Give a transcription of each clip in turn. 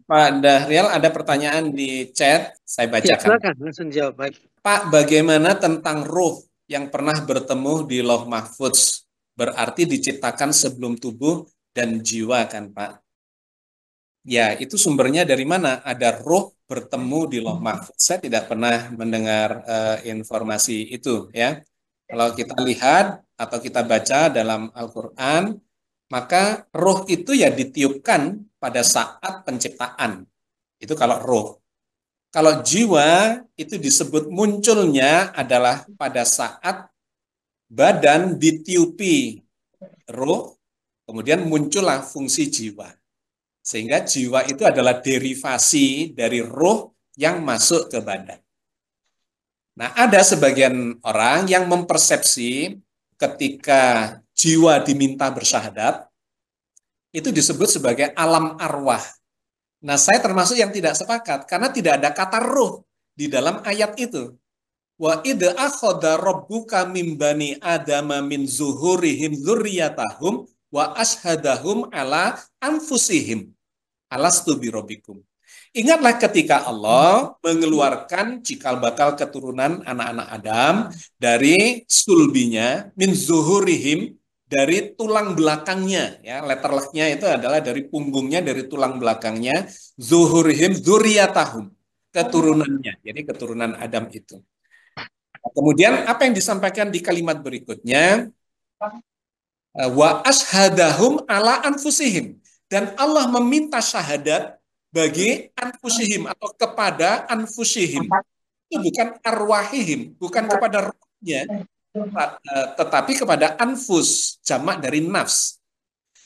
Pak Dahrial, ada pertanyaan di chat, saya Ya, bacakan. silakan langsung jawab. Baik. Pak, bagaimana tentang ruh yang pernah bertemu di Lauh Mahfudz? Berarti diciptakan sebelum tubuh dan jiwa kan, Pak? Ya, itu sumbernya dari mana? Ada ruh bertemu di Lauh Mahfudz. Saya tidak pernah mendengar informasi itu, ya. Kalau kita lihat atau kita baca dalam Al-Quran, maka ruh itu ya ditiupkan pada saat penciptaan. Itu kalau ruh. Kalau jiwa itu disebut munculnya adalah pada saat badan ditiupi ruh, kemudian muncullah fungsi jiwa. Sehingga jiwa itu adalah derivasi dari ruh yang masuk ke badan. Nah, ada sebagian orang yang mempersepsi ketika jiwa diminta bersyahadat, itu disebut sebagai alam arwah. Nah, saya termasuk yang tidak sepakat, karena tidak ada kata ruh di dalam ayat itu. Wa id akhadha rabbuka min bani adama min zuhurihim dzurriyyatahum wa ashhadahum ala anfusihim alastu birabbikum. Ingatlah ketika Allah mengeluarkan cikal bakal keturunan anak-anak Adam dari sulbinya min zuhurihim, dari tulang belakangnya, ya, letter lucknya itu adalah dari punggungnya, dari tulang belakangnya, zuhurihim dzurriyyatahum, keturunannya, jadi keturunan Adam itu. Kemudian apa yang disampaikan di kalimat berikutnya? Wa ashadahum ala anfusihim. Dan Allah meminta syahadat bagi anfusihim atau kepada anfusihim. Itu bukan arwahihim, bukan kepada rohnya, tetapi kepada anfus, jamak dari nafs.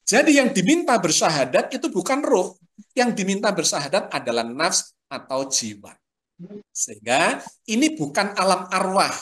Jadi yang diminta bersyahadat itu bukan roh, yang diminta bersyahadat adalah nafs atau jiwa. Sehingga ini bukan alam arwah.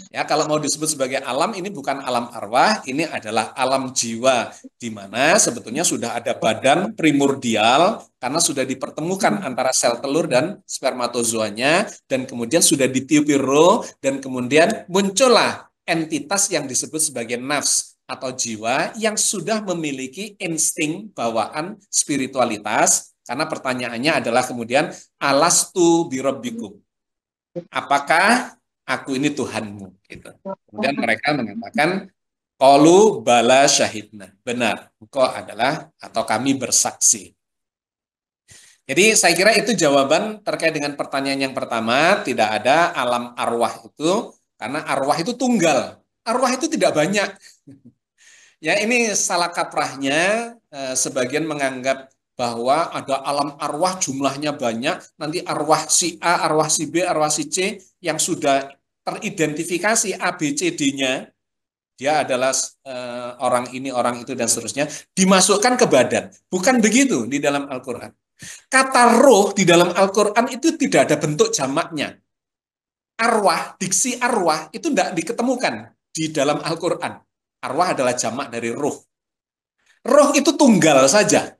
Ya, kalau mau disebut sebagai alam, ini bukan alam arwah, ini adalah alam jiwa, di mana sebetulnya sudah ada badan primordial, karena sudah dipertemukan antara sel telur dan spermatozoanya, dan kemudian sudah ditiupi roh, dan kemudian muncullah entitas yang disebut sebagai nafs atau jiwa, yang sudah memiliki insting bawaan spiritualitas, karena pertanyaannya adalah kemudian, alastu birabbikum, apakah aku ini Tuhanmu? Gitu. Kemudian mereka mengatakan, qalu bala syahidna. Benar, engkau adalah atau kami bersaksi. Jadi saya kira itu jawaban terkait dengan pertanyaan yang pertama, tidak ada alam arwah itu, karena arwah itu tunggal. Arwah itu tidak banyak. Ya, ini salah kaprahnya, sebagian menganggap bahwa ada alam arwah jumlahnya banyak, nanti arwah si A, arwah si B, arwah si C yang sudah teridentifikasi A, B, C, D-nya, dia adalah orang ini, orang itu, dan seterusnya, dimasukkan ke badan. Bukan begitu di dalam Al-Quran. Kata roh di dalam Al-Quran itu tidak ada bentuk jamaknya. Arwah, diksi arwah itu tidak diketemukan di dalam Al-Quran. Arwah adalah jamak dari roh. Roh itu tunggal saja.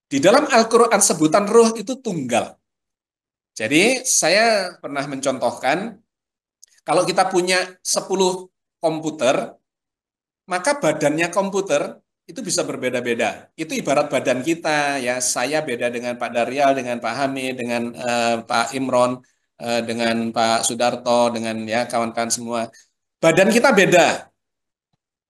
Di dalam Al-Quran sebutan roh itu tunggal. Jadi saya pernah mencontohkan, kalau kita punya 10 komputer, maka badannya komputer itu bisa berbeda-beda. Itu ibarat badan kita, ya. Saya beda dengan Pak Daryal, dengan Pak Hamid, dengan Pak Imron, dengan Pak Sudarto, dengan ya kawan-kawan semua. Badan kita beda.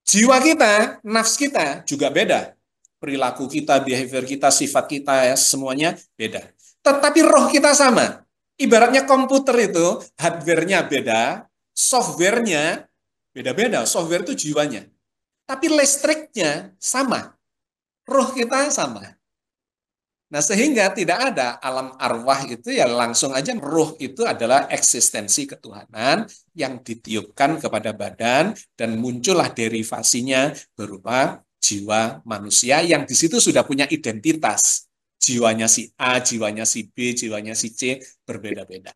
Jiwa kita, nafs kita juga beda. Perilaku kita, behavior kita, sifat kita, ya, semuanya beda. Tetapi roh kita sama. Ibaratnya komputer itu, hardware-nya beda, software-nya beda-beda. Software itu jiwanya. Tapi listriknya sama. Roh kita sama. Nah, sehingga tidak ada alam arwah itu, ya langsung aja roh itu adalah eksistensi ketuhanan yang ditiupkan kepada badan dan muncullah derivasinya berupa jiwa manusia yang di situ sudah punya identitas. Jiwanya si A, jiwanya si B, jiwanya si C berbeda-beda.